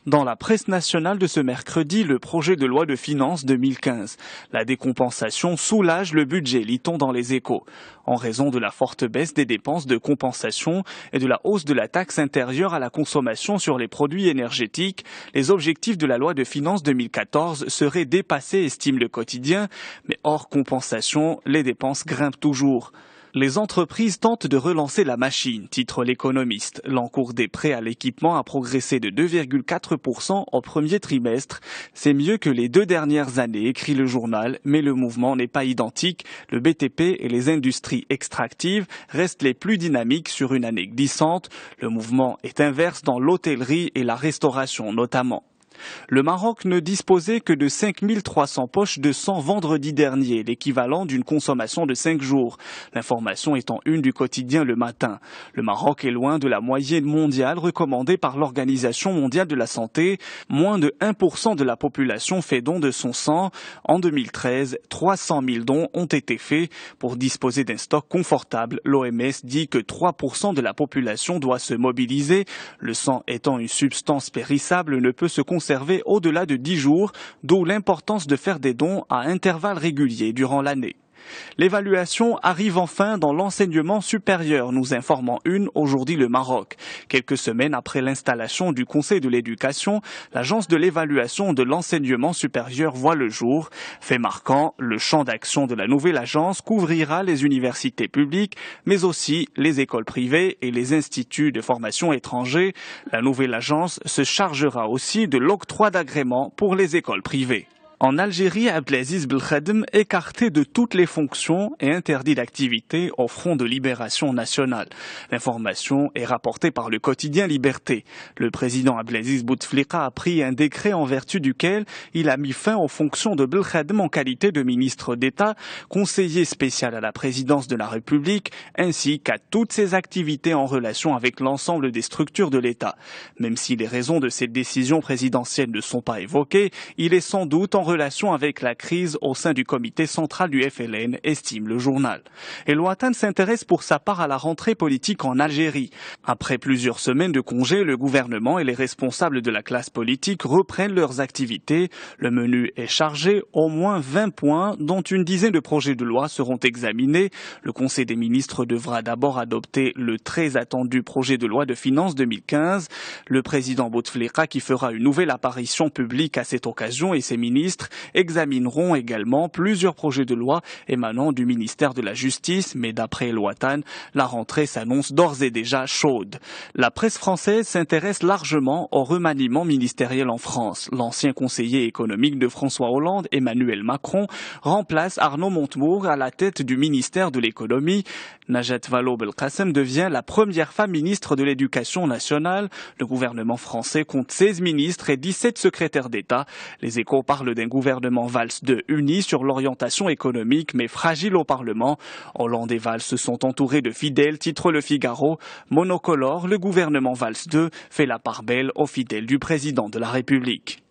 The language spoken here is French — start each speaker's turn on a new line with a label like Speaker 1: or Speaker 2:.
Speaker 1: Dans la presse nationale de ce mercredi, le projet de loi de finances 2015. La décompensation soulage le budget, lit-on dans les Échos. En raison de la forte baisse des dépenses de compensation et de la hausse de la taxe intérieure à la consommation sur les produits énergétiques, les objectifs de la loi de finances 2014 seraient dépassés, estime le quotidien, mais hors compensation, les dépenses grimpent toujours. Les entreprises tentent de relancer la machine, titre l'Économiste. L'encours des prêts à l'équipement a progressé de 2,4% au premier trimestre. C'est mieux que les 2 dernières années, écrit le journal, mais le mouvement n'est pas identique. Le BTP et les industries extractives restent les plus dynamiques sur une année glissante. Le mouvement est inverse dans l'hôtellerie et la restauration notamment. Le Maroc ne disposait que de 5300 poches de sang vendredi dernier, l'équivalent d'une consommation de 5 jours. L'information est en une du quotidien Le Matin. Le Maroc est loin de la moyenne mondiale recommandée par l'Organisation mondiale de la santé. Moins de 1% de la population fait don de son sang. En 2013, 300 000 dons ont été faits. Pour disposer d'un stock confortable, l'OMS dit que 3% de la population doit se mobiliser. Le sang étant une substance périssable ne peut se conserver au-delà de 10 jours, d'où l'importance de faire des dons à intervalles réguliers durant l'année. L'évaluation arrive enfin dans l'enseignement supérieur, nous informe en une aujourd'hui le Maroc. Quelques semaines après l'installation du Conseil de l'éducation, l'agence de l'évaluation de l'enseignement supérieur voit le jour. Fait marquant, le champ d'action de la nouvelle agence couvrira les universités publiques, mais aussi les écoles privées et les instituts de formation étrangers. La nouvelle agence se chargera aussi de l'octroi d'agréments pour les écoles privées. En Algérie, Abdelaziz Belkhadem écarté de toutes les fonctions et interdit d'activité au Front de libération nationale. L'information est rapportée par le quotidien Liberté. Le président Abdelaziz Bouteflika a pris un décret en vertu duquel il a mis fin aux fonctions de Belkhadem en qualité de ministre d'État, conseiller spécial à la présidence de la République, ainsi qu'à toutes ses activités en relation avec l'ensemble des structures de l'État. Même si les raisons de cette décision présidentielle ne sont pas évoquées, il est sans doute en relation avec la crise au sein du comité central du FLN, estime le journal. Et Ouattane s'intéresse pour sa part à la rentrée politique en Algérie. Après plusieurs semaines de congé, le gouvernement et les responsables de la classe politique reprennent leurs activités. Le menu est chargé, au moins 20 points, dont une dizaine de projets de loi seront examinés. Le Conseil des ministres devra d'abord adopter le très attendu projet de loi de finances 2015. Le président Bouteflika, qui fera une nouvelle apparition publique à cette occasion, et ses ministres examineront également plusieurs projets de loi émanant du ministère de la Justice, mais d'après Ouattane, la rentrée s'annonce d'ores et déjà chaude. La presse française s'intéresse largement au remaniement ministériel en France. L'ancien conseiller économique de François Hollande, Emmanuel Macron, remplace Arnaud Montebourg à la tête du ministère de l'économie. Najat Vallaud-Belkacem devient la première femme ministre de l'Éducation nationale. Le gouvernement français compte 16 ministres et 17 secrétaires d'État. Les Échos parlent d'un gouvernement Valls II uni sur l'orientation économique mais fragile au Parlement. Hollande et Valls se sont entourés de fidèles, titre Le Figaro. Monocolore, le gouvernement Valls II fait la part belle aux fidèles du président de la République.